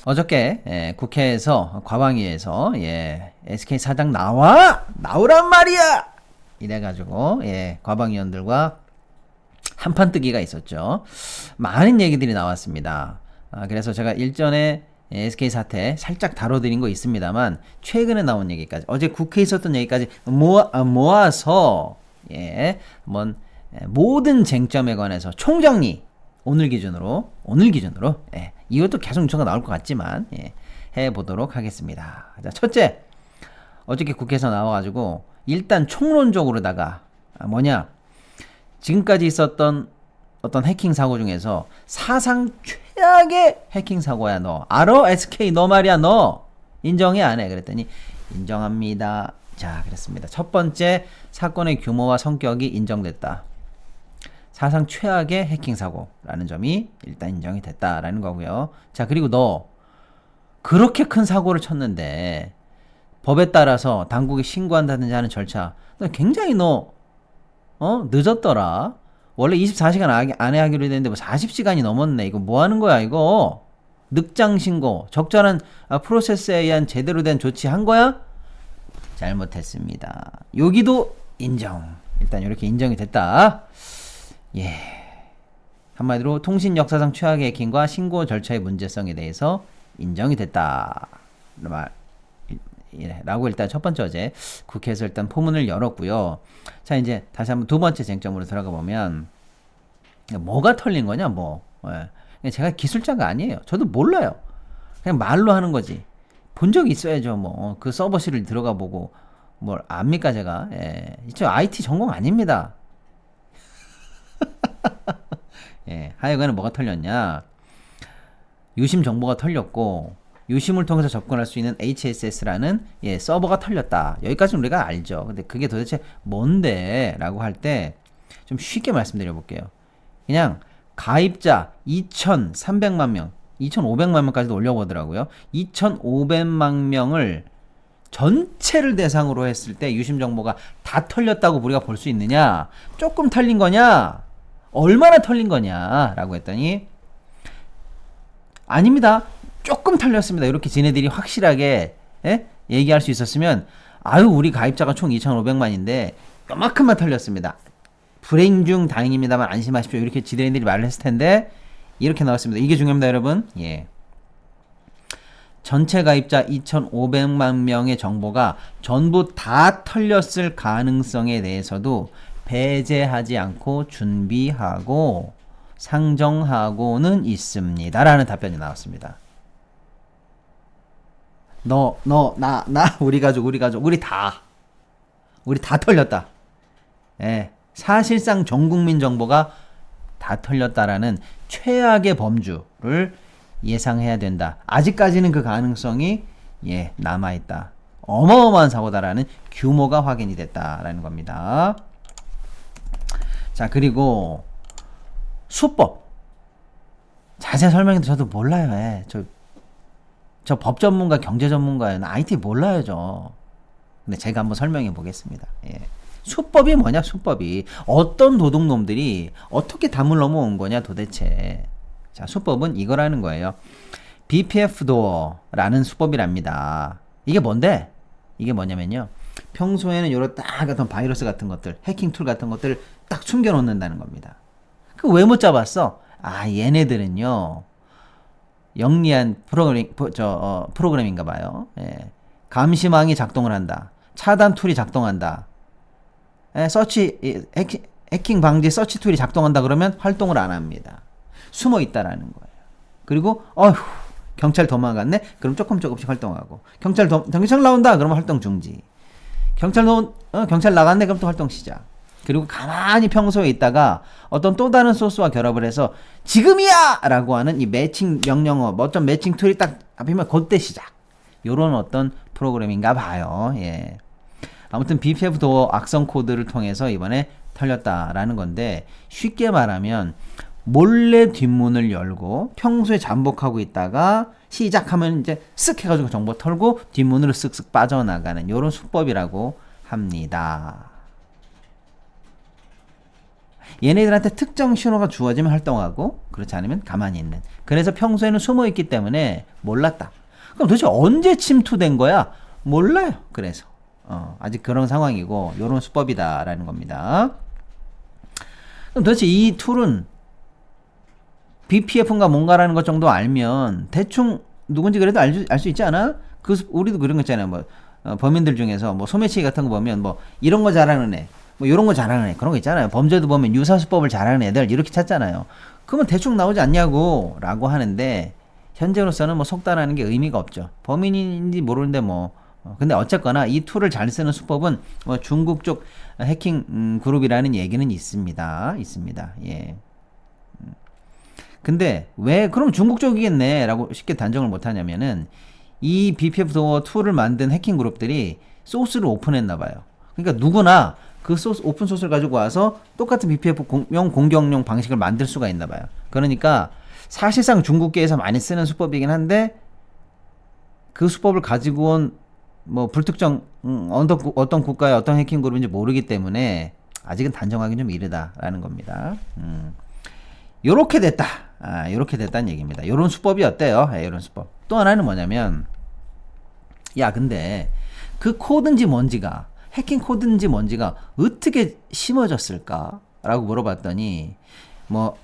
어저께 국회에서 과방위에서 SK 사장 나오란 말이야 이래가지고 과방위원들과 한판 뜨기가 있었죠. 많은 얘기들이 나왔습니다. 그래서 제가 일전에 SK 사태 살짝 다뤄드린 거 있습니다만 최근에 나온 얘기까지 어제 국회에 있었던 얘기까지 모아서 한번 모든 쟁점에 관해서 총정리 오늘 기준으로 이것도 계속 뉴스가 나올 것 같지만 해보도록 하겠습니다. 자, 첫째, 어저께 국회에서 나와가지고 일단 총론적으로다가 뭐냐, 지금까지 있었던 어떤 해킹 사고 중에서 사상 최악의 해킹 사고야. 너 알아? SK 너 말이야. 너 인정해 안 해? 그랬더니 인정합니다. 자, 그랬습니다. 첫 번째, 사건의 규모와 성격이 인정됐다. 사상 최악의 해킹 사고라는 점이 일단 인정이 됐다라는 거고요. 자, 그리고 너 그렇게 큰 사고를 쳤는데 법에 따라서 당국에 신고한다든지 하는 절차 너 굉장히 늦었더라. 원래 24시간 안에 하기로 했는데 뭐 40시간이 넘었네. 이거 뭐 하는 거야 이거? 늑장 신고, 적절한 프로세스에 의한 제대로 된 조치 한 거야? 잘못했습니다. 여기도 인정. 일단 이렇게 인정이 됐다. 한마디로 통신 역사상 최악의 해킹과 신고 절차의 문제성에 대해서 인정이 됐다. 라고 일단 첫 번째 어제 국회에서 일단 포문을 열었고요. 자, 이제 다시 한번 두 번째 쟁점으로 들어가 보면 뭐가 털린 거냐 제가 기술자가 아니에요. 저도 몰라요. 그냥 말로 하는 거지. 본 적이 있어야죠. 그 서버실을 들어가 보고 뭘 압니까 제가. 저 IT 전공 아닙니다. 하여간에 뭐가 털렸냐, 유심 정보가 털렸고 유심을 통해서 접근할 수 있는 HSS라는 서버가 털렸다. 여기까지는 우리가 알죠. 근데 그게 도대체 뭔데? 라고 할 때 좀 쉽게 말씀드려 볼게요. 그냥 가입자 2,300만 명, 2,500만 명까지도 올려보더라고요. 2,500만 명을 전체를 대상으로 했을 때 유심 정보가 다 털렸다고 우리가 볼 수 있느냐? 조금 털린 거냐? 얼마나 털린 거냐? 라고 했더니 아닙니다. 조금 털렸습니다. 이렇게 지네들이 확실하게 얘기할 수 있었으면 우리 가입자가 총 2,500만인데 요만큼만 털렸습니다. 불행 중 다행입니다만 안심하십시오. 이렇게 지네들이 말을 했을 텐데 이렇게 나왔습니다. 이게 중요합니다, 여러분. 전체 가입자 2,500만 명의 정보가 전부 다 털렸을 가능성에 대해서도 배제하지 않고 준비하고 상정하고는 있습니다. 라는 답변이 나왔습니다. 너, 나, 우리 가족, 우리 다 털렸다. 사실상 전 국민 정보가 다 털렸다라는 최악의 범주를 예상해야 된다. 아직까지는 그 가능성이 남아있다. 어마어마한 사고다라는 규모가 확인이 됐다라는 겁니다. 자, 그리고 수법 자세히 설명해도 저도 몰라요. 저 법 전문가, 경제 전문가예요. 나 IT 몰라요, 저. 근데 제가 한번 설명해 보겠습니다. 수법이 뭐냐, 수법이. 어떤 도둑놈들이 어떻게 담을 넘어온 거냐, 도대체. 자, 수법은 이거라는 거예요. BPF 도어라는 수법이랍니다. 이게 뭔데? 이게 뭐냐면요. 평소에는 요런 딱 어떤 바이러스 같은 것들, 해킹 툴 같은 것들을 딱 숨겨 놓는다는 겁니다. 그 왜 못 잡았어? 얘네들은요. 영리한 프로그램인가 봐요. 감시망이 작동을 한다. 차단 툴이 작동한다. 해킹 방지 서치 툴이 작동한다 그러면 활동을 안 합니다. 숨어 있다라는 거예요. 그리고 경찰 도망갔네? 그럼 조금씩 활동하고. 경찰 나온다? 그러면 활동 중지. 경찰 나갔네? 그럼 또 활동 시작. 그리고 가만히 평소에 있다가 어떤 또 다른 소스와 결합을 해서 지금이야! 라고 하는 이 매칭 명령어, 어떤 매칭 툴이 딱 앞이면 그때 시작. 요런 어떤 프로그램인가 봐요. 아무튼 BPF 도어 악성 코드를 통해서 이번에 털렸다라는 건데, 쉽게 말하면 몰래 뒷문을 열고 평소에 잠복하고 있다가 시작하면 이제 쓱 해가지고 정보 털고 뒷문으로 쓱쓱 빠져나가는 요런 수법이라고 합니다. 얘네들한테 특정 신호가 주어지면 활동하고 그렇지 않으면 가만히 있는. 그래서 평소에는 숨어 있기 때문에 몰랐다. 그럼 도대체 언제 침투된 거야? 몰라요. 그래서 아직 그런 상황이고 요런 수법이다라는 겁니다. 그럼 도대체 이 툴은 BPF인가 뭔가라는 것 정도 알면 대충 누군지 그래도 알 수 있지 않아? 우리도 그런 거 있잖아요. 뭐 범인들 중에서 뭐 소매치기 같은 거 보면 뭐 이런 거 잘하는 애, 뭐 이런 거 잘하는 애 그런 거 있잖아요. 범죄도 보면 유사수법을 잘하는 애들 이렇게 찾잖아요. 그러면 대충 나오지 않냐고 라고 하는데 현재로서는 뭐 속단하는 게 의미가 없죠. 범인인지 모르는데 뭐 근데 어쨌거나 이 툴을 잘 쓰는 수법은 뭐 중국 쪽 해킹 그룹이라는 얘기는 있습니다. 예. 근데 왜 그럼 중국 쪽이겠네 라고 쉽게 단정을 못 하냐면은 이 BPF 도어 툴을 만든 해킹 그룹들이 소스를 오픈했나 봐요. 그러니까 누구나 그 소스, 오픈 소스를 가지고 와서 똑같은 BPF용 공격용 방식을 만들 수가 있나 봐요. 그러니까 사실상 중국계에서 많이 쓰는 수법이긴 한데 그 수법을 가지고 온 뭐 불특정 어떤 국가의 어떤 해킹 그룹인지 모르기 때문에 아직은 단정하기 좀 이르다라는 겁니다. 요렇게 됐다. 요렇게 됐다는 얘기입니다. 요런 수법이 어때요? 요런 수법. 또 하나는 뭐냐면, 야, 근데 그 코드인지 뭔지가, 해킹 코드인지 뭔지가 어떻게 심어졌을까? 라고 물어봤더니, 뭐,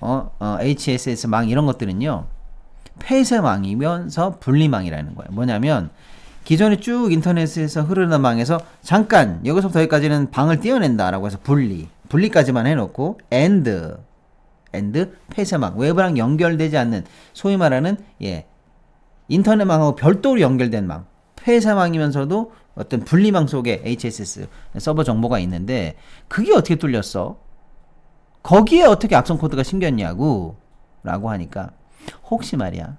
HSS망 이런 것들은요, 폐쇄망이면서 분리망이라는 거예요. 뭐냐면, 기존에 쭉 인터넷에서 흐르는 망에서 잠깐, 여기서부터 여기까지는 방을 떼어낸다라고 해서 분리까지만 해놓고, 엔드 폐쇄망, 외부랑 연결되지 않는 소위 말하는 인터넷망하고 별도로 연결된 망, 폐쇄망이면서도 어떤 분리망 속에 HSS 서버 정보가 있는데 그게 어떻게 뚫렸어? 거기에 어떻게 악성 코드가 심겼냐고 라고 하니까 혹시 말이야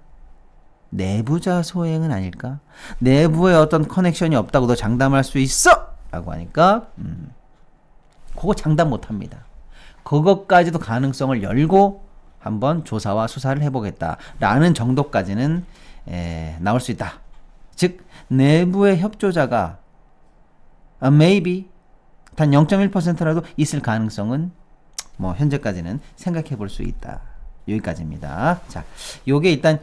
내부자 소행은 아닐까? 내부에 어떤 커넥션이 없다고 너 장담할 수 있어? 라고 하니까 그거 장담 못합니다. 그것까지도 가능성을 열고 한번 조사와 수사를 해보겠다라는 정도까지는 나올 수 있다. 즉 내부의 협조자가 maybe 단 0.1%라도 있을 가능성은 뭐 현재까지는 생각해 볼 수 있다. 여기까지입니다. 자, 요게 일단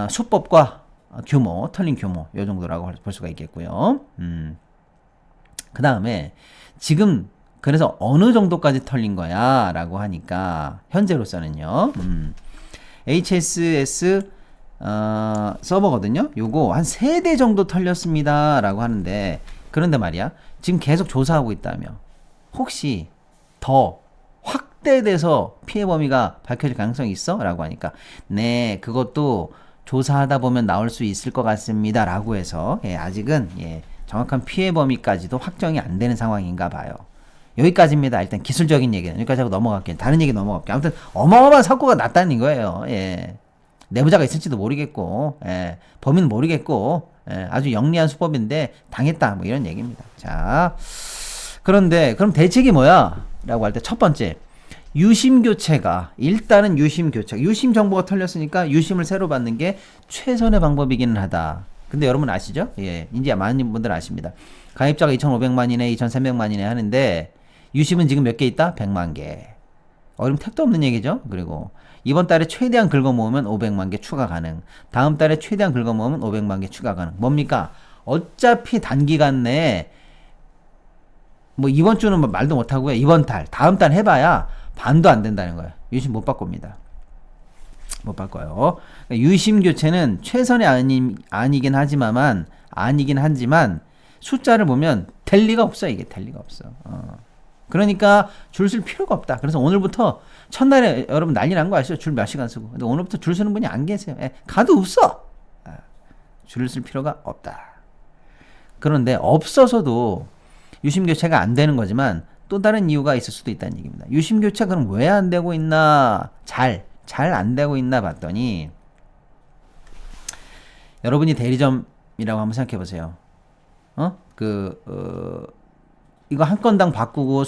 수법과 규모, 털린 규모 요 정도라고 볼 수가 있겠고요. 그 다음에 지금 그래서 어느 정도까지 털린 거야? 라고 하니까 현재로서는요. HSS 서버거든요. 요거 한 3대 정도 털렸습니다. 라고 하는데 그런데 말이야. 지금 계속 조사하고 있다며. 혹시 더 확대돼서 피해 범위가 밝혀질 가능성이 있어? 라고 하니까 네, 그것도 조사하다 보면 나올 수 있을 것 같습니다. 라고 해서 아직은 정확한 피해 범위까지도 확정이 안 되는 상황인가 봐요. 여기까지입니다. 일단 기술적인 얘기는 여기까지 하고 넘어갈게요. 다른 얘기 넘어갈게요. 아무튼 어마어마한 사고가 났다는 거예요. 내부자가 있을지도 모르겠고 범인은 모르겠고 아주 영리한 수법인데 당했다 뭐 이런 얘기입니다. 자, 그런데 그럼 대책이 뭐야? 라고 할 때 첫 번째 유심 교체가 일단은 유심 정보가 털렸으니까 유심을 새로 받는 게 최선의 방법이기는 하다. 근데 여러분 아시죠? 이제 많은 분들 아십니다. 가입자가 2,500만이네 2,300만이네 하는데 유심은 지금 몇 개 있다? 100만 개. 그럼 택도 없는 얘기죠. 그리고 이번 달에 최대한 긁어 모으면 500만 개 추가 가능. 다음 달에 최대한 긁어 모으면 500만 개 추가 가능. 뭡니까? 어차피 단기간 내에 뭐 이번 주는 뭐 말도 못 하고요. 이번 달, 다음 달 해봐야 반도 안 된다는 거예요. 유심 못 바꿉니다. 못 바꿔요. 그러니까 유심 교체는 최선의 아니긴 하지만 숫자를 보면 될 리가 없어. 이게 될 리가 없어. 그러니까 줄 쓸 필요가 없다. 그래서 오늘부터 첫날에 여러분 난리 난 거 아시죠? 줄 몇 시간 쓰고. 근데 오늘부터 줄 서는 분이 안 계세요. 가도 없어. 줄을 쓸 필요가 없다. 그런데 없어서도 유심 교체가 안 되는 거지만 또 다른 이유가 있을 수도 있다는 얘기입니다. 유심 교체 그럼 왜 안 되고 있나? 잘 안 되고 있나 봤더니 여러분이 대리점이라고 한번 생각해 보세요. 이거 한 건당 바꾸고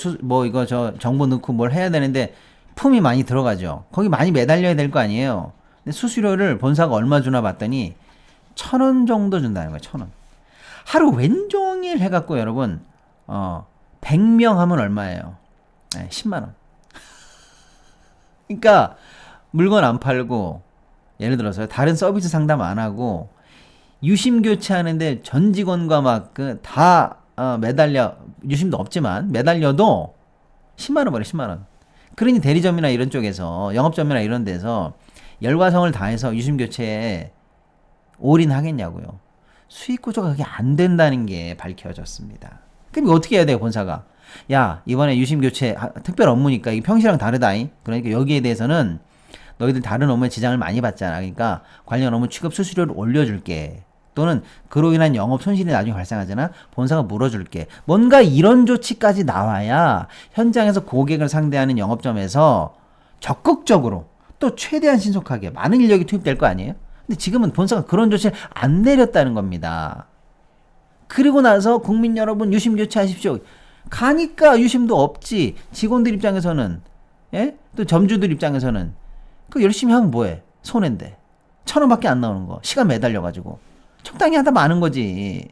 이거 정보 넣고 뭘 해야 되는데 품이 많이 들어가죠. 거기 많이 매달려야 될 거 아니에요. 근데 수수료를 본사가 얼마 주나 봤더니 1,000원 정도 준다는 거예요. 1,000원. 하루 왼종일 해갖고 여러분 100명 하면 얼마예요? 10만 원. 그러니까 물건 안 팔고 예를 들어서 다른 서비스 상담 안 하고 유심 교체하는데 전 직원과 막 그 다 매달려 유심도 없지만 매달려도 10만 원 벌어 10만 원. 그러니 대리점이나 이런 쪽에서 영업점이나 이런 데서 열과성을 다해서 유심 교체에 올인하겠냐고요. 수익 구조가 그게 안 된다는 게 밝혀졌습니다. 그럼 어떻게 해야 돼요, 본사가? 야, 이번에 유심 교체 특별 업무니까 이게 평시랑 다르다잉. 그러니까 여기에 대해서는 너희들 다른 업무에 지장을 많이 받잖아. 그러니까 관련 업무 취급 수수료를 올려줄게. 또는 그로 인한 영업 손실이 나중에 발생하잖아. 본사가 물어줄게. 뭔가 이런 조치까지 나와야 현장에서 고객을 상대하는 영업점에서 적극적으로 또 최대한 신속하게 많은 인력이 투입될 거 아니에요? 근데 지금은 본사가 그런 조치를 안 내렸다는 겁니다. 그리고 나서 국민 여러분 유심 교체하십시오. 가니까 유심도 없지. 직원들 입장에서는 예? 또 점주들 입장에서는 그 열심히 하면 뭐해? 손해인데 1,000원밖에 안 나오는 거. 시간 매달려가지고 적당히 하다 마는 거지.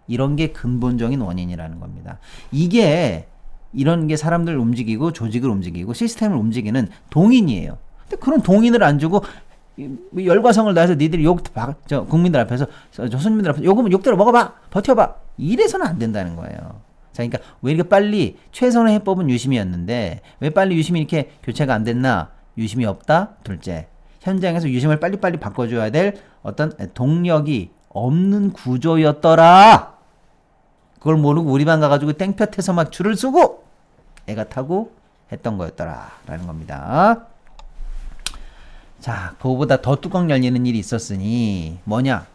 이런 게 근본적인 원인이라는 겁니다. 이게 이런 게 사람들 움직이고 조직을 움직이고 시스템을 움직이는 동인이에요. 근데 그런 동인을 안 주고 열과성을 다해서 니들이 국민들 앞에서 손님들 앞에서 욕대로 먹어봐 버텨봐 이래서는 안 된다는 거예요. 자, 그러니까 왜 이렇게 빨리 최선의 해법은 유심이었는데 왜 빨리 유심이 이렇게 교체가 안 됐나? 유심이 없다. 둘째, 현장에서 유심을 빨리빨리 바꿔줘야 될 어떤 동력이 없는 구조였더라. 그걸 모르고 우리만 가가지고 땡볕에서 막 줄을 서고 애가 타고 했던 거였더라 라는 겁니다. 자, 그거보다 더 뚜껑 열리는 일이 있었으니 뭐냐?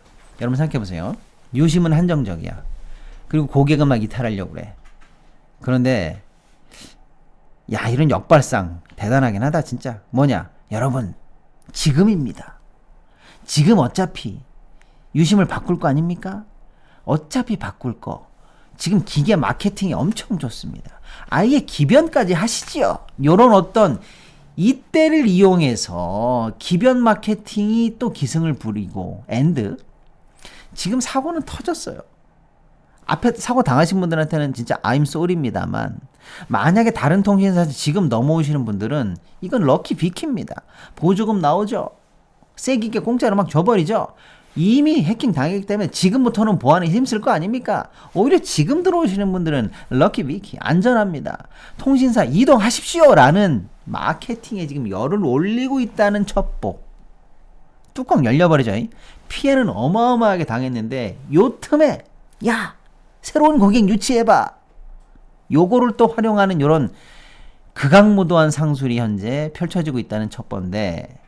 여러분 생각해보세요. 유심은 한정적이야. 그리고 고객은 막 이탈하려고 그래. 그런데 야, 이런 역발상 대단하긴 하다 진짜. 뭐냐? 여러분, 지금입니다. 지금 어차피 유심을 바꿀 거 아닙니까? 어차피 바꿀 거. 지금 기계 마케팅이 엄청 좋습니다. 아예 기변까지 하시지요. 요런 어떤 이때를 이용해서 기변 마케팅이 또 기승을 부리고 지금 사고는 터졌어요. 앞에 사고 당하신 분들한테는 진짜 I'm sorry입니다만 만약에 다른 통신사에서 지금 넘어오시는 분들은 이건 럭키 비키입니다. 보조금 나오죠. 세기게 공짜로 막 줘버리죠. 이미 해킹 당했기 때문에 지금부터는 보안에 힘쓸 거 아닙니까? 오히려 지금 들어오시는 분들은 럭키 비키 안전합니다. 통신사 이동하십시오 라는 마케팅에 지금 열을 올리고 있다는 첩보. 뚜껑 열려버리죠. 피해는 어마어마하게 당했는데 요 틈에 야 새로운 고객 유치해봐. 요거를 또 활용하는 요런 극악무도한 상술이 현재 펼쳐지고 있다는 첩보인데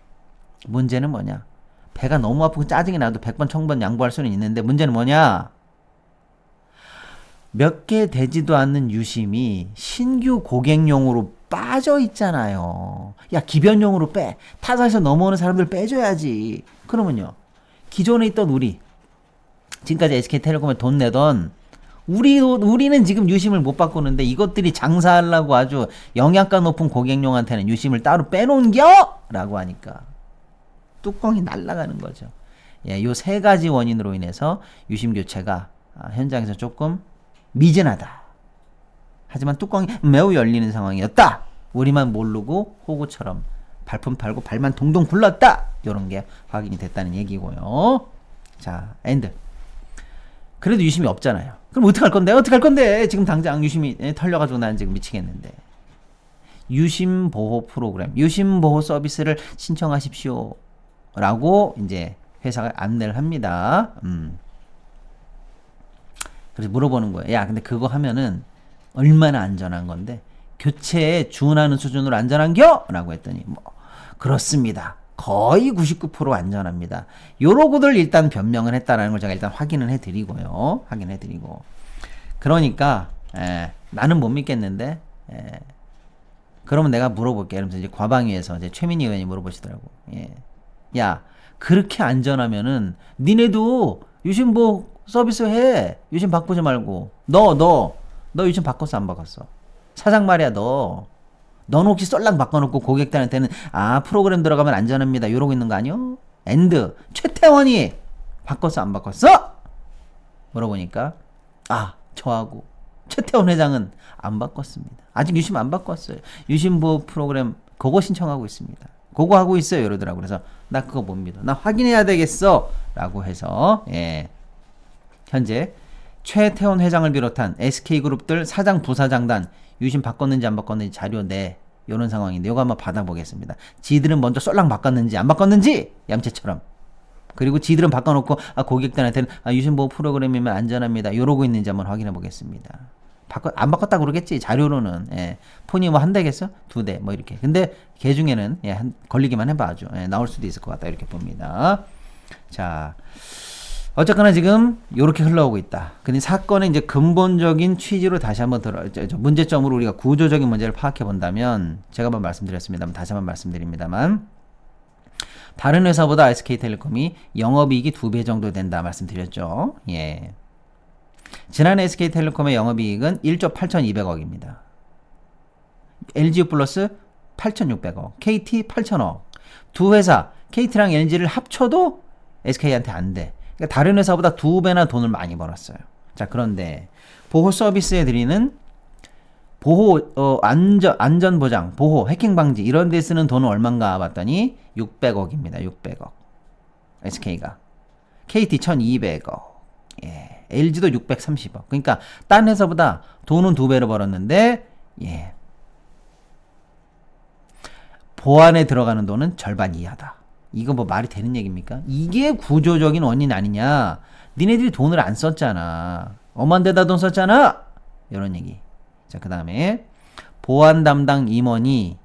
문제는 뭐냐? 배가 너무 아프고 짜증이 나도 100번 1000번 양보할 수는 있는데 문제는 뭐냐? 몇 개 되지도 않는 유심이 신규 고객용으로 빠져 있잖아요. 야, 기변용으로 빼. 타사에서 넘어오는 사람들 빼줘야지. 그러면요. 기존에 있던 지금까지 SK텔레콤에 돈 내던 우리는 지금 유심을 못 바꾸는데 이것들이 장사하려고 아주 영양가 높은 고객용한테는 유심을 따로 빼놓은겨? 라고 하니까 뚜껑이 날아가는 거죠. 예, 요 세 가지 원인으로 인해서 유심 교체가 현장에서 조금 미진하다. 하지만 뚜껑이 매우 열리는 상황이었다. 우리만 모르고 호구처럼 발품 팔고 발만 동동 굴렀다. 요런 게 확인이 됐다는 얘기고요. 자, 그래도 유심이 없잖아요. 그럼 어떡할 건데? 지금 당장 유심이 털려가지고 난 지금 미치겠는데. 유심보호 프로그램, 유심보호 서비스를 신청하십시오. 라고 이제 회사가 안내를 합니다. 그래서 물어보는 거예요. 야, 근데 그거 하면은 얼마나 안전한 건데? 교체에 준하는 수준으로 안전한겨? 라고 했더니 그렇습니다. 거의 99% 안전합니다. 요러고들 일단 변명을 했다라는 걸 제가 일단 확인을 해드리고요. 그러니까 나는 못 믿겠는데 그러면 내가 물어볼게. 이러면서 이제 과방위에서 이제 최민희 의원이 물어보시더라고. 야, 그렇게 안전하면은 니네도 유심보호 서비스 해. 유심 바꾸지 말고. 너 유심 바꿨어 안 바꿨어? 사장 말이야 너는 혹시 썰랑 바꿔놓고 고객들한테는 프로그램 들어가면 안전합니다 이러고 있는 거 아니요? 최태원이 바꿨어 안 바꿨어? 물어보니까 저하고 최태원 회장은 안 바꿨습니다. 아직 유심 안 바꿨어요. 유심보호 프로그램 그거 신청하고 있습니다. 그거 하고 있어요. 이러더라고. 그래서 나 그거 못 믿어. 나 확인해야 되겠어. 라고 해서 예. 현재 최태원 회장을 비롯한 SK그룹들 사장 부사장단 유심 바꿨는지 안 바꿨는지 자료 내. 이런 상황인데 이거 한번 받아보겠습니다. 지들은 먼저 쏠랑 바꿨는지 안 바꿨는지 얌체처럼. 그리고 지들은 바꿔놓고 고객들한테는 유심보호 프로그램이면 안전합니다. 이러고 있는지 한번 확인해 보겠습니다. 안 바꿨다고 그러겠지. 자료로는. 예. 폰이 뭐 한 대겠어? 2대 뭐 이렇게. 근데 걔 중에는 예, 걸리기만 해봐 아주. 예, 나올 수도 있을 것 같다. 이렇게 봅니다. 자, 어쨌거나 지금 이렇게 흘러오고 있다. 근데 사건의 이제 근본적인 취지로 다시 한번 문제점으로 우리가 구조적인 문제를 파악해 본다면 제가 한번 말씀드렸습니다만 다시 한번 말씀드립니다만 다른 회사보다 SK텔레콤이 영업이익이 2배 정도 된다 말씀드렸죠. 예. 지난해 SK텔레콤의 영업이익은 1조 8,200억입니다. LG 플러스 8,600억, KT 8,000억. 두 회사 KT랑 LG를 합쳐도 SK한테 안 돼. 그러니까 다른 회사보다 2배나 돈을 많이 벌었어요. 자, 그런데 보호 서비스에 드리는 보호, 안전 보장, 보호, 해킹 방지 이런 데 쓰는 돈은 얼마인가 봤더니 600억입니다. 600억. SK가. KT 1200억. 예. LG도 630억. 그러니까 딴 회사보다 돈은 2배로 벌었는데 예. 보안에 들어가는 돈은 절반 이하다. 이거 뭐 말이 되는 얘기입니까? 이게 구조적인 원인 아니냐. 니네들이 돈을 안 썼잖아. 엄한 데다 돈 썼잖아. 이런 얘기. 자, 그 다음에 보안 담당 임원이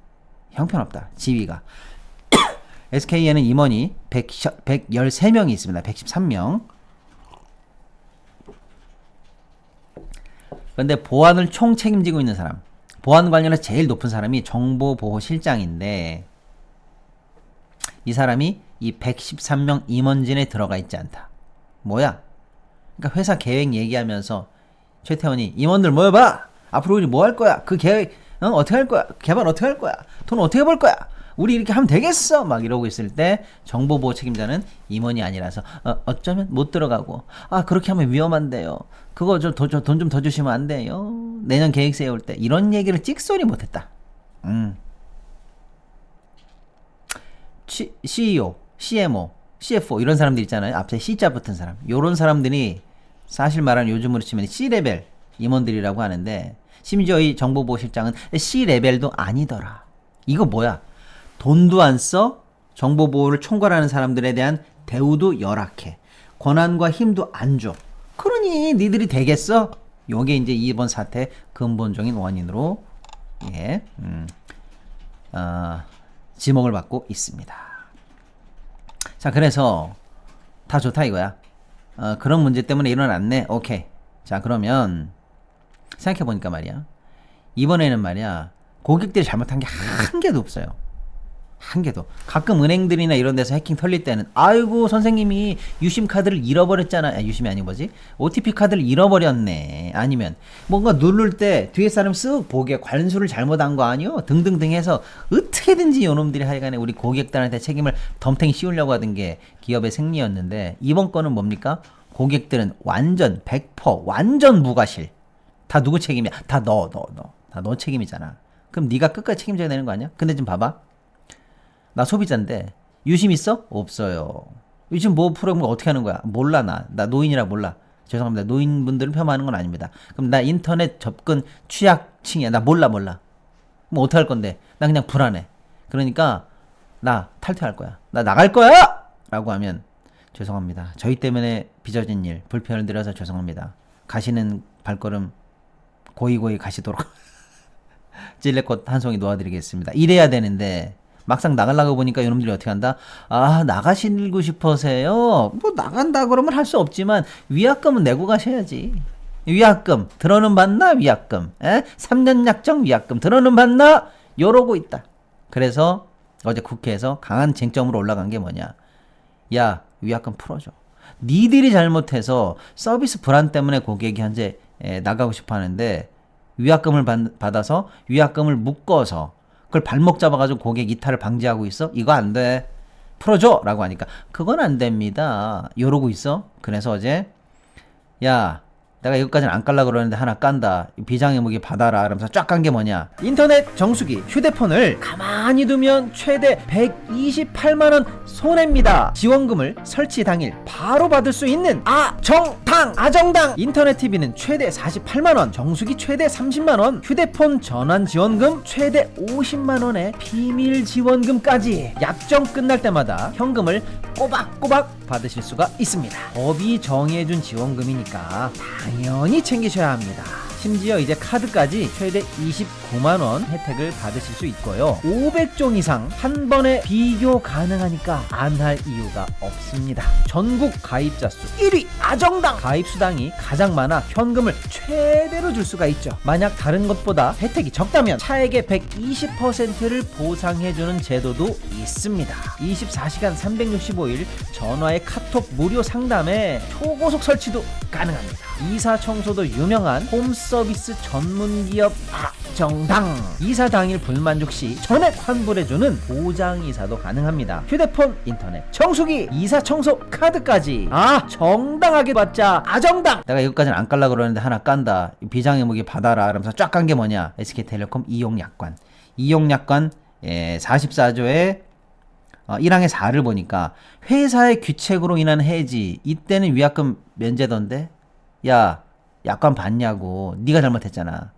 형편없다. 지위가. SK에는 임원이 113명이 있습니다. 113명. 근데 보안을 총 책임지고 있는 사람, 보안 관련해서 제일 높은 사람이 정보보호실장인데 이 사람이 이 113명 임원진에 들어가 있지 않다. 뭐야? 그러니까 회사 계획 얘기하면서 최태원이 임원들 모여봐. 앞으로 우리 뭐 할 거야? 그 계획 어떻게 할 거야? 개발 어떻게 할 거야? 돈 어떻게 벌 거야? 우리 이렇게 하면 되겠어? 막 이러고 있을 때 정보보호 책임자는 임원이 아니라서 어쩌면 못 들어가고 그렇게 하면 위험한데요. 그거 돈 좀 더 주시면 안 돼요. 내년 계획 세울 때 이런 얘기를 찍소리 못했다. CEO, CMO, CFO 이런 사람들 있잖아요. 앞에 C자 붙은 사람. 요런 사람들이 사실 말하는 요즘으로 치면 C레벨 임원들이라고 하는데 심지어 이 정보보호실장은 C레벨도 아니더라. 이거 뭐야? 돈도 안 써, 정보보호를 총괄하는 사람들에 대한 대우도 열악해. 권한과 힘도 안 줘. 그러니 니들이 되겠어? 요게 이제 이번 사태 근본적인 원인으로 예, 지목을 받고 있습니다. 자, 그래서 다 좋다 이거야. 그런 문제 때문에 일어났네. 오케이. 자, 그러면 생각해보니까 말이야. 이번에는 말이야. 고객들이 잘못한 게 한 개도 없어요. 한 개도. 가끔 은행들이나 이런 데서 해킹 털릴 때는 아이고 선생님이 유심 카드를 잃어버렸잖아. 유심이 아니고 뭐지? OTP 카드를 잃어버렸네. 아니면 뭔가 누를 때 뒤에 사람 쓱 보게 관수를 잘못한 거 아니요? 등등등 해서 어떻게든지 요놈들이 하여간에 우리 고객들한테 책임을 덤탱이 씌우려고 하던 게 기업의 승리였는데 이번 건은 뭡니까? 고객들은 완전 100% 완전 무과실. 다 누구 책임이야? 다 너 책임이잖아. 그럼 네가 끝까지 책임져야 되는 거 아니야? 근데 좀 봐봐. 나 소비자인데 유심 있어? 없어요. 유심 보호 프로그램 어떻게 하는 거야? 몰라. 나 노인이라 몰라. 죄송합니다. 노인분들을 폄하하는 건 아닙니다. 그럼 나 인터넷 접근 취약층이야. 나 몰라. 뭐 어떻게 할 건데? 나 그냥 불안해. 그러니까 나 탈퇴할 거야. 나 나갈 거야! 라고 하면 죄송합니다. 저희 때문에 빚어진 일, 불편을 드려서 죄송합니다. 가시는 발걸음 고이고이 가시도록 찔레꽃 한 송이 놓아드리겠습니다. 이래야 되는데 막상 나가려고 보니까 이놈들이 어떻게 한다? 나가시고 싶어서요. 뭐 나간다 그러면 할 수 없지만 위약금은 내고 가셔야지. 위약금 들어는 받나? 위약금 3년 약정 위약금 들어는 받나? 이러고 있다. 그래서 어제 국회에서 강한 쟁점으로 올라간 게 뭐냐? 야, 위약금 풀어줘. 니들이 잘못해서 서비스 불안 때문에 고객이 현재 나가고 싶어 하는데 위약금을 받아서 위약금을 묶어서 그걸 발목 잡아가지고 고객 이탈을 방지하고 있어? 이거 안 돼. 풀어줘! 라고 하니까 그건 안 됩니다. 이러고 있어. 그래서 어제 야, 내가 이것까지는 안 깔라 그러는데 하나 깐다. 비장의무기 받아라. 그러면서 쫙 깐 게 뭐냐? 인터넷 정수기 휴대폰을 가만히 두면 최대 128만원 손해입니다. 지원금을 설치 당일 바로 받을 수 있는 아정당 인터넷 TV는 최대 48만원, 정수기 최대 30만원, 휴대폰 전환 지원금 최대 50만원의 비밀 지원금까지 약정 끝날 때마다 현금을 꼬박꼬박 받으실 수가 있습니다. 법이 정해준 지원금이니까 당연히 챙기셔야 합니다. 심지어 이제 카드까지 최대 29만원 혜택을 받으실 수 있고요. 500종 이상 한 번에 비교 가능하니까 안 할 이유가 없습니다. 전국 가입자 수 1위 아정당! 가입 수당이 가장 많아 현금을 최대로 줄 수가 있죠. 만약 다른 것보다 혜택이 적다면 차액의 120%를 보상해주는 제도도 있습니다. 24시간 365일 전화의 카톡 무료 상담에 초고속 설치도 가능합니다. 이사 청소도 유명한 홈서비스 전문기업 아정당. 이사 당일 불만족 시 전액 환불해주는 보장이사도 가능합니다. 휴대폰, 인터넷, 청소기, 이사 청소 카드까지 정당하게 받자 아정당. 내가 이것까지는 안 깔라 그러는데 하나 깐다. 비장의무기 받아라. 그러면서 쫙 깐 게 뭐냐? SK텔레콤 이용약관. 이용약관 44조에 1항의 4를 보니까 회사의 규칙으로 인한 해지, 이때는 위약금 면제던데? 야, 약관 봤냐고. 네가 잘못했잖아.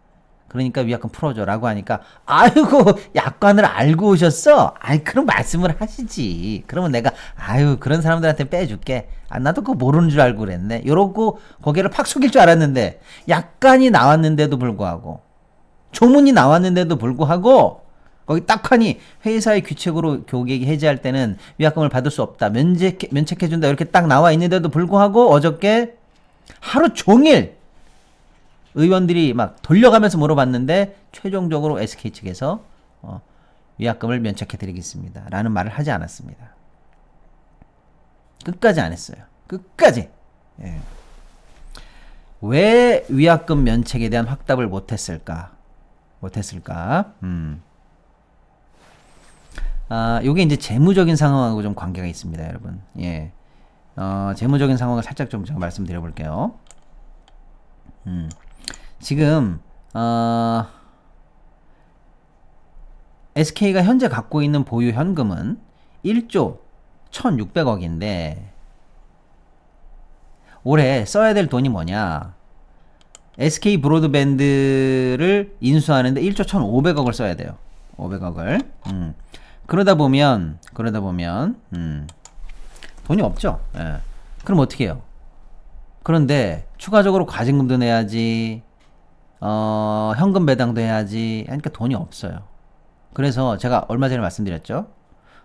그러니까 위약금 풀어줘 라고 하니까 아이고 약관을 알고 오셨어? 아이 그럼 말씀을 하시지. 그러면 내가 그런 사람들한테 빼줄게. 나도 그거 모르는 줄 알고 그랬네. 이러고 고개를 팍 숙일 줄 알았는데 약관이 나왔는데도 불구하고 조문이 나왔는데도 불구하고 거기 딱 하니 회사의 규칙으로 고객이 해지할 때는 위약금을 받을 수 없다. 면책해준다. 이렇게 딱 나와 있는데도 불구하고 어저께 하루 종일 의원들이 막 돌려가면서 물어봤는데 최종적으로 SK 측에서 위약금을 면책해드리겠습니다. 라는 말을 하지 않았습니다. 끝까지 안 했어요. 끝까지. 예. 왜 위약금 면책에 대한 확답을 못했을까? 요게 이제 재무적인 상황하고 좀 관계가 있습니다, 여러분. 예. 재무적인 상황을 살짝 좀 제가 말씀드려 볼게요. 지금, SK가 현재 갖고 있는 보유 현금은 1조 1,600억인데, 올해 써야 될 돈이 뭐냐? SK 브로드밴드를 인수하는데 1조 1,500억을 써야 돼요. 500억을. 그러다 보면, 돈이 없죠. 예. 그럼 어떻게 해요? 그런데 추가적으로 과징금도 내야지, 현금 배당도 해야지 하니까 돈이 없어요. 그래서 제가 얼마 전에 말씀드렸죠.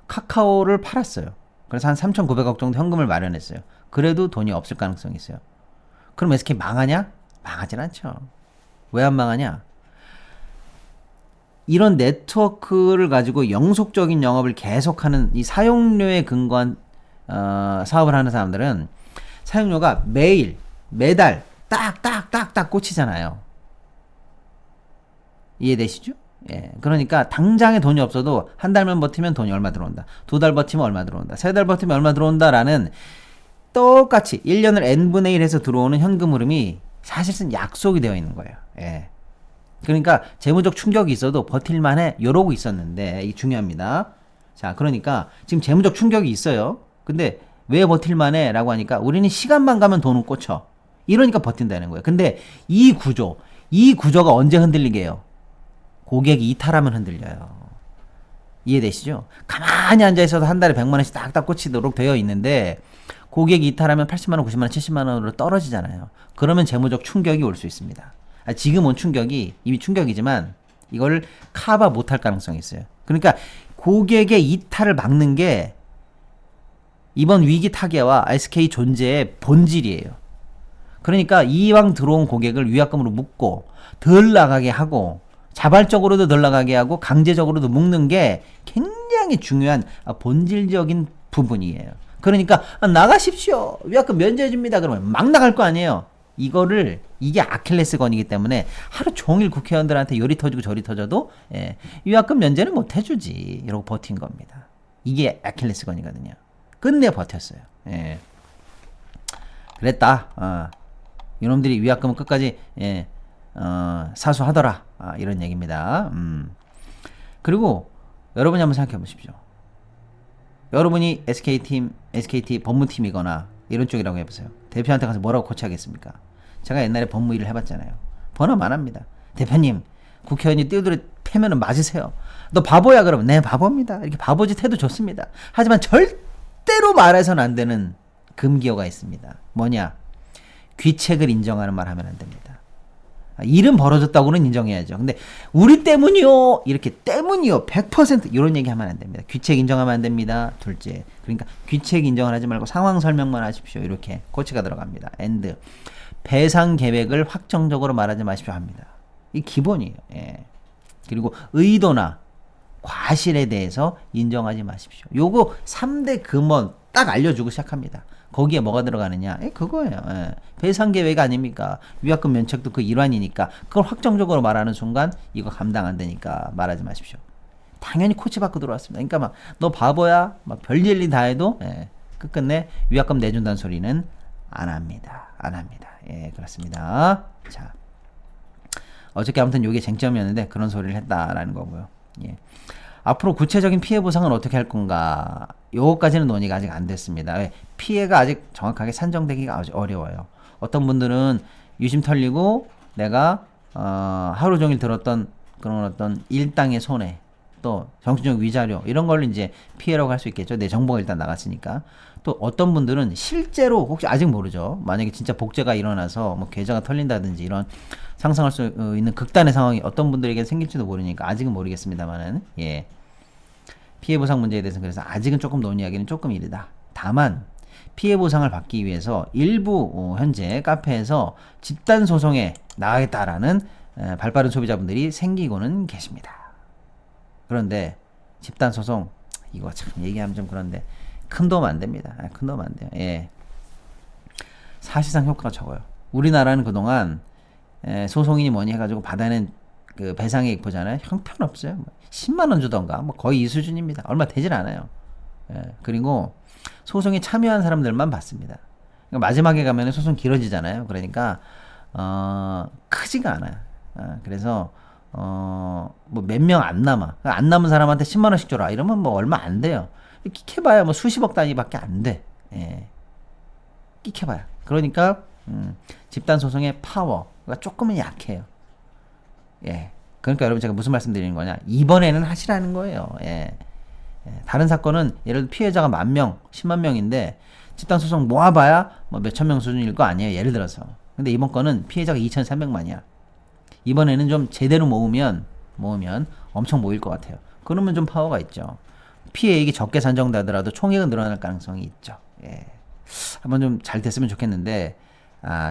카카오를 팔았어요. 그래서 한 3,900억 정도 현금을 마련했어요. 그래도 돈이 없을 가능성이 있어요. 그럼 SK 망하냐? 망하진 않죠. 왜 안 망하냐? 이런 네트워크를 가지고 영속적인 영업을 계속하는 이 사용료에 근거한 사업을 하는 사람들은 사용료가 매일, 매달 딱딱딱딱 꽂히잖아요. 이해되시죠? 예. 그러니까 당장에 돈이 없어도 한 달만 버티면 돈이 얼마 들어온다. 2달 버티면 얼마 들어온다. 3달 버티면 얼마 들어온다라는 똑같이 1년을 n분의 1 해서 들어오는 현금 흐름이 사실상 약속이 되어 있는 거예요. 예. 그러니까 재무적 충격이 있어도 버틸만해 이러고 있었는데 이게 중요합니다. 자, 그러니까 지금 재무적 충격이 있어요. 근데 왜 버틸만해? 라고 하니까 우리는 시간만 가면 돈은 꽂혀. 이러니까 버틴다는 거예요. 근데 이 구조가 언제 흔들리게 해요? 고객이 이탈하면 흔들려요. 이해되시죠? 가만히 앉아있어도 한 달에 100만원씩 딱딱 꽂히도록 되어 있는데 고객이 이탈하면 80만원, 90만원, 70만원으로 떨어지잖아요. 그러면 재무적 충격이 올 수 있습니다. 지금 온 충격이 이미 충격이지만 이걸 커버 못할 가능성이 있어요. 그러니까 고객의 이탈을 막는 게 이번 위기 타개와 SK 존재의 본질이에요. 그러니까 이왕 들어온 고객을 위약금으로 묶고 덜 나가게 하고 자발적으로도 덜 나가게 하고 강제적으로도 묶는 게 굉장히 중요한 본질적인 부분이에요. 그러니까 나가십시오. 위약금 면제해줍니다. 그러면 막 나갈 거 아니에요. 이게 아킬레스건이기 때문에 하루 종일 국회의원들한테 요리 터지고 저리 터져도 위약금 면제는 못 해주지 이러고 버틴 겁니다. 이게 아킬레스건이거든요. 끝내 버텼어요. 그랬다. 이놈들이 위약금은 끝까지 사수하더라. 이런 얘기입니다. 그리고 여러분이 한번 생각해 보십시오. 여러분이 SKT 법무팀이거나 이런 쪽이라고 해보세요. 대표한테 가서 뭐라고 코치하겠습니까? 제가 옛날에 법무 일을 해봤잖아요. 번함 안 합니다. 대표님, 국회의원이 띄우들어 패면은 맞으세요. 너 바보야 그러면 네 바보입니다. 이렇게 바보짓 해도 좋습니다. 하지만 절대로 말해서는 안 되는 금기어가 있습니다. 뭐냐? 귀책을 인정하는 말 하면 안 됩니다. 일은 벌어졌다고는 인정해야죠. 근데 우리 때문이요. 이렇게 때문이요. 100% 이런 얘기 하면 안 됩니다. 귀책 인정하면 안 됩니다. 둘째. 그러니까 귀책 인정을 하지 말고 상황 설명만 하십시오. 이렇게 코치가 들어갑니다. and 배상 계획을 확정적으로 말하지 마십시오 합니다. 이 기본이에요. 예. 그리고 의도나 과실에 대해서 인정하지 마십시오. 요거 3대 금원 딱 알려주고 시작합니다. 거기에 뭐가 들어가느냐? 그거예요. 예. 배상 계획 아닙니까? 위약금 면책도 그 일환이니까 그걸 확정적으로 말하는 순간 이거 감당 안 되니까 말하지 마십시오. 당연히 코치 받고 들어왔습니다. 그러니까 막 너 바보야? 막 별일이 다 해도 끝끝내 위약금 내준다는 소리는 안 합니다. 안 합니다. 예, 그렇습니다. 자, 어저께 아무튼 이게 쟁점이었는데 그런 소리를 했다라는 거고요. 예. 앞으로 구체적인 피해 보상은 어떻게 할 건가? 요거까지는 논의가 아직 안 됐습니다. 왜? 피해가 아직 정확하게 산정되기가 아주 어려워요. 어떤 분들은 유심 털리고 내가 하루 종일 들었던 그런 어떤 일당의 손해, 또 정신적 위자료 이런 걸 이제 피해라고 할 수 있겠죠. 내 정보가 일단 나갔으니까. 또 어떤 분들은 실제로 혹시 아직 모르죠. 만약에 진짜 복제가 일어나서 뭐 계좌가 털린다든지 이런 상상할 수 있는 극단의 상황이 어떤 분들에게 생길지도 모르니까 아직은 모르겠습니다만은 예. 피해 보상 문제에 대해서는 그래서 아직은 조금 논의하기는 조금 이르다. 다만 피해 보상을 받기 위해서 일부 현재 카페에서 집단 소송에 나가겠다라는 발빠른 소비자분들이 생기고는 계십니다. 그런데 집단 소송 이거 참 얘기하면 좀 그런데 큰 도움 안 됩니다. 큰 도움 안 돼요. 예. 사실상 효과가 적어요. 우리나라는 그동안 소송이니 뭐니 해가지고 받아낸 그 배상액 보잖아요. 형편없어요. 10만 원 주던가 뭐 거의 이 수준입니다. 얼마 되질 않아요. 예. 그리고 소송에 참여한 사람들만 받습니다. 그러니까 마지막에 가면 소송 길어지잖아요. 그러니까 크지가 않아요. 그래서 뭐 몇 명 안 남아. 안 남은 사람한테 10만 원씩 줘라. 이러면 뭐 얼마 안 돼요. 끽해봐야 뭐 수십억 단위밖에 안 돼. 예. 끽해봐야. 그러니까 집단 소송의 파워가 조금은 약해요. 예. 그러니까 여러분 제가 무슨 말씀드리는 거냐? 이번에는 하시라는 거예요. 예. 다른 사건은 예를 들어 피해자가 10,000명, 10만 명인데 집단 소송 모아봐야 뭐 몇천 명 수준일 거 아니에요. 예를 들어서. 근데 이번 건은 피해자가 2,300만이야. 이번에는 좀 제대로 모으면 엄청 모일 것 같아요. 그러면 좀 파워가 있죠. 피해액이 적게 산정되더라도 총액은 늘어날 가능성이 있죠. 예. 한번 좀 잘 됐으면 좋겠는데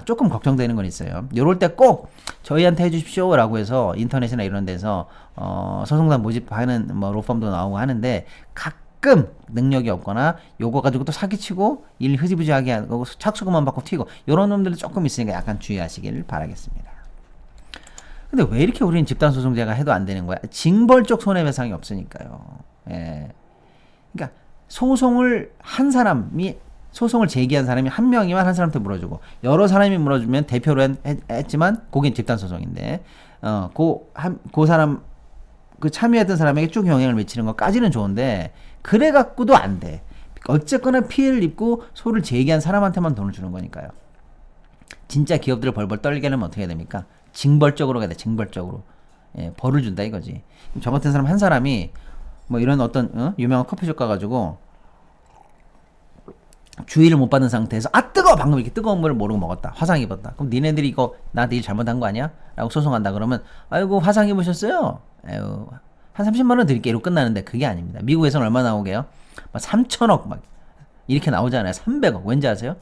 조금 걱정되는 건 있어요. 요럴 때 꼭 저희한테 해주십시오 라고 해서 인터넷이나 이런 데서 소송단 모집하는 뭐 로펌도 나오고 하는데 가끔 능력이 없거나 요거 가지고 또 사기치고 일 흐지부지하게 하고 착수금만 받고 튀고 요런 놈들도 조금 있으니까 약간 주의하시길 바라겠습니다. 근데 왜 이렇게 우리는 집단소송제가 해도 안 되는 거야? 징벌적 손해배상이 없으니까요. 예. 그러니까 소송을 한 사람이 소송을 제기한 사람이 한 명이면 한 사람한테 물어주고 여러 사람이 물어주면 대표로 했지만 그게 집단소송인데 그 사람 그 참여했던 사람에게 쭉 영향을 미치는 것까지는 좋은데 그래 갖고도 안 돼. 어쨌거나 피해를 입고 소를 제기한 사람한테만 돈을 주는 거니까요. 진짜 기업들을 벌벌 떨게 하려면 어떻게 해야 됩니까? 징벌적으로 가야 돼. 징벌적으로. 예, 벌을 준다 이거지. 저 같은 사람 한 사람이 뭐 이런 어떤 유명한 커피숍 가가지고 주의를 못 받은 상태에서 뜨거워 방금 이렇게 뜨거운 물을 모르고 먹었다 화상 입었다 그럼 니네들이 이거 나한테 일 잘못한 거 아니야? 라고 소송한다 그러면 아이고 화상 입으셨어요? 에휴 한 30만 원 드릴게 이러고 끝나는데 그게 아닙니다. 미국에서는 얼마 나오게요? 막 3천억 막 이렇게 나오잖아요. 300억 왠지 아세요?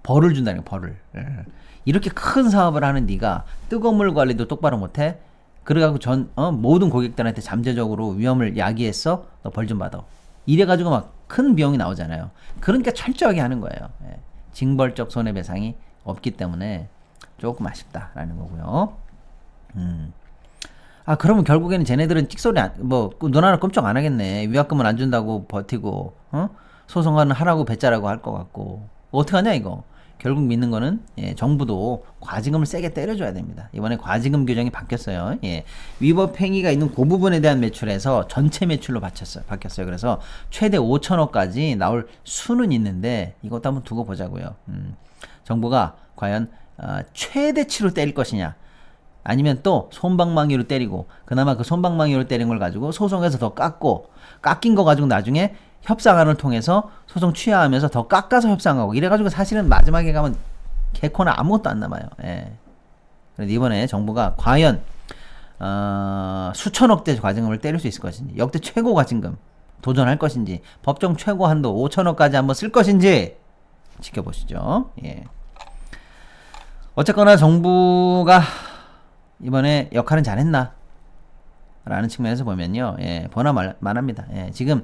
벌을 준다는 거예요. 벌을. 이렇게 큰 사업을 하는 네가 뜨거운 물 관리도 똑바로 못해? 그래가지고 모든 고객들한테 잠재적으로 위험을 야기했어? 너 벌 좀 받아. 이래가지고 막 큰 비용이 나오잖아요. 그러니까 철저하게 하는 거예요. 예. 징벌적 손해배상이 없기 때문에 조금 아쉽다라는 거고요. 그러면 결국에는 쟤네들은 찍소리 눈 하나 끔찍 안 하겠네. 위약금은 안 준다고 버티고 소송하는 하라고 배짜라고 할 것 같고 어떡하냐 이거. 결국 믿는 거는 정부도 과징금을 세게 때려줘야 됩니다. 이번에 과징금 규정이 바뀌었어요. 위법 행위가 있는 그 부분에 대한 매출에서 전체 매출로 바뀌었어요. 그래서 최대 5천억까지 나올 수는 있는데 이것도 한번 두고 보자고요. 정부가 과연 최대치로 때릴 것이냐, 아니면 또 솜방망이로 때리고 그나마 그 솜방망이로 때린 걸 가지고 소송해서 더 깎인 거 가지고 나중에 협상안을 통해서 소송 취하하면서 더 깎아서 협상하고 이래가지고 사실은 마지막에 가면 개코는 아무것도 안 남아요. 그래서 이번에 정부가 과연 수천억대 과징금을 때릴 수 있을 것인지, 역대 최고 과징금 도전할 것인지, 법정 최고 한도 5천억까지 한번 쓸 것인지 지켜보시죠. 어쨌거나 정부가 이번에 역할은 잘했나 라는 측면에서 보면요, 보나마납니다. 지금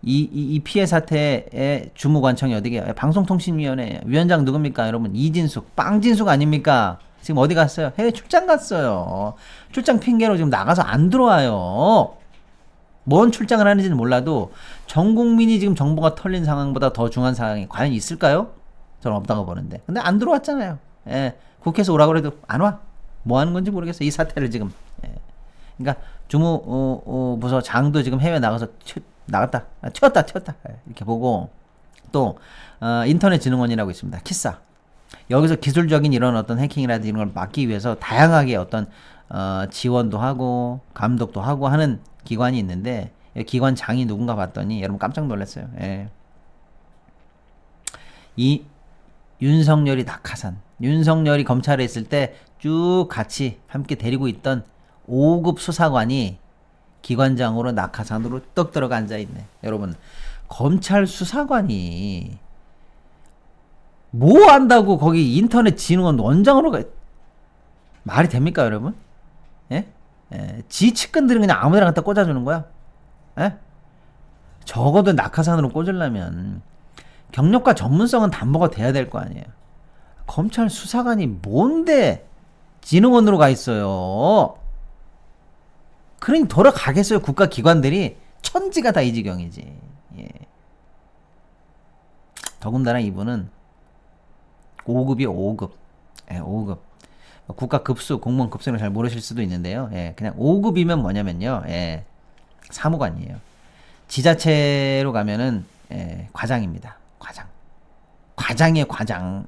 이 피해 사태의 주무관청이 어디게? 방송통신위원회 위원장 누굽니까? 여러분, 이진숙, 빵진숙 아닙니까? 지금 어디 갔어요? 해외 출장 갔어요. 출장 핑계로 지금 나가서 안 들어와요. 뭔 출장을 하는지는 몰라도 전 국민이 지금 정보가 털린 상황보다 더 중요한 상황이 과연 있을까요? 저는 없다고 보는데. 근데 안 들어왔잖아요. 국회에서 오라고 해도 안 와. 뭐 하는 건지 모르겠어요. 이 사태를 지금. 그러니까 주무부서 장도 지금 해외 나가서 튀었다 이렇게 보고, 또 인터넷진흥원이라고 있습니다. 키사. 여기서 기술적인 이런 어떤 해킹이라든지 이런 걸 막기 위해서 다양하게 어떤 지원도 하고 감독도 하고 하는 기관이 있는데, 기관 장이 누군가 봤더니 여러분 깜짝 놀랐어요. 이 윤석열이 낙하산, 윤석열이 검찰에 있을 때 쭉 같이 함께 데리고 있던 5급 수사관이 기관장으로 낙하산으로 떡 들어가 앉아있네. 여러분, 검찰 수사관이 뭐 한다고 거기 인터넷진흥원 원장으로 가? 말이 됩니까, 여러분? 지 측근들은 그냥 아무데나 갖다 꽂아주는 거야? 적어도 낙하산으로 꽂으려면 경력과 전문성은 담보가 돼야 될 거 아니에요. 검찰 수사관이 뭔데 진흥원으로 가 있어요? 그러니 돌아가겠어요. 국가기관들이 천지가 다 이 지경이지. 더군다나 이분은 5급이요, 5급. 5급. 국가 급수, 공무원 급수를 잘 모르실 수도 있는데요. 그냥 5급이면 뭐냐면요, 사무관이에요. 지자체로 가면은 과장입니다. 과장이에요, 과장.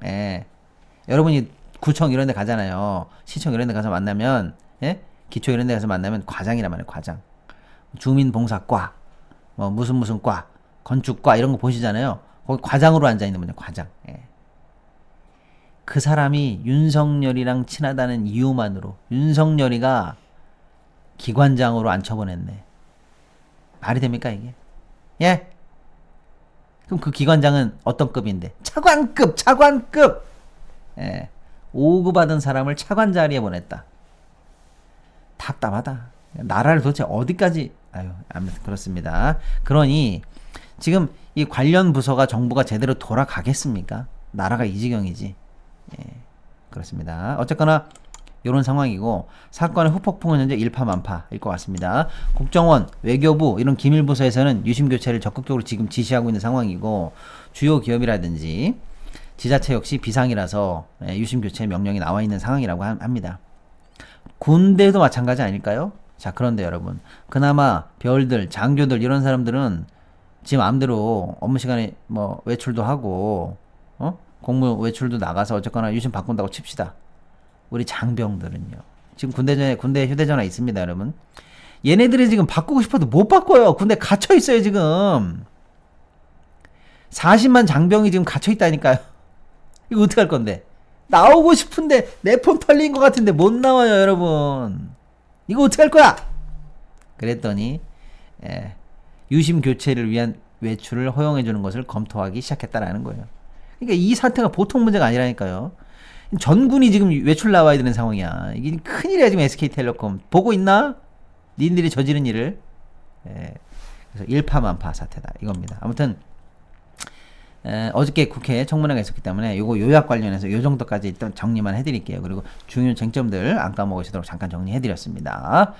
여러분이 구청 이런 데 가잖아요. 시청 이런 데 가서 만나면, 기초 이런 데 가서 만나면 과장이란 말이에요, 과장. 주민봉사과, 뭐 무슨 과, 건축과 이런 거 보시잖아요. 거기 과장으로 앉아있는 분이에요, 과장. 그 사람이 윤석열이랑 친하다는 이유만으로 윤석열이가 기관장으로 앉혀보냈네. 말이 됩니까, 이게? 그럼 그 기관장은 어떤 급인데? 차관급! 5급 받은 사람을 차관 자리에 보냈다. 답답하다. 나라를 도대체 어디까지, 아무튼 그렇습니다. 그러니 지금 이 관련 부서가 정부가 제대로 돌아가겠습니까? 나라가 이 지경이지. 그렇습니다. 어쨌거나 이런 상황이고, 사건의 후폭풍은 현재 일파만파일 것 같습니다. 국정원, 외교부 이런 기밀부서에서는 유심 교체를 적극적으로 지금 지시하고 있는 상황이고, 주요 기업이라든지 지자체 역시 비상이라서 유심 교체 명령이 나와 있는 상황이라고 합니다. 군대도 마찬가지 아닐까요? 자, 그런데 여러분, 그나마 별들, 장교들 이런 사람들은 지 마음대로 업무 시간에 뭐 외출도 하고 공무 외출도 나가서 어쨌거나 유심 바꾼다고 칩시다. 우리 장병들은요, 지금 군대 휴대전화 있습니다, 여러분. 얘네들이 지금 바꾸고 싶어도 못 바꿔요. 군대 갇혀 있어요, 지금. 40만 장병이 지금 갇혀 있다니까요. 이거 어떡할 건데? 나오고 싶은데 내 폰 털린 것 같은데 못 나와요, 여러분. 이거 어떡할 거야? 그랬더니 유심 교체를 위한 외출을 허용해 주는 것을 검토하기 시작했다라는 거예요. 그러니까 이 사태가 보통 문제가 아니라니까요. 전군이 지금 외출 나와야 되는 상황이야. 이게 큰일이야, 지금 SK텔레콤. 보고 있나? 니들이 저지른 일을. 그래서 일파만파 사태다, 이겁니다. 아무튼 어저께 국회 청문회가 있었기 때문에 요거 요약 관련해서 요 정도까지 일단 정리만 해드릴게요. 그리고 중요 쟁점들 안 까먹으시도록 잠깐 정리해드렸습니다.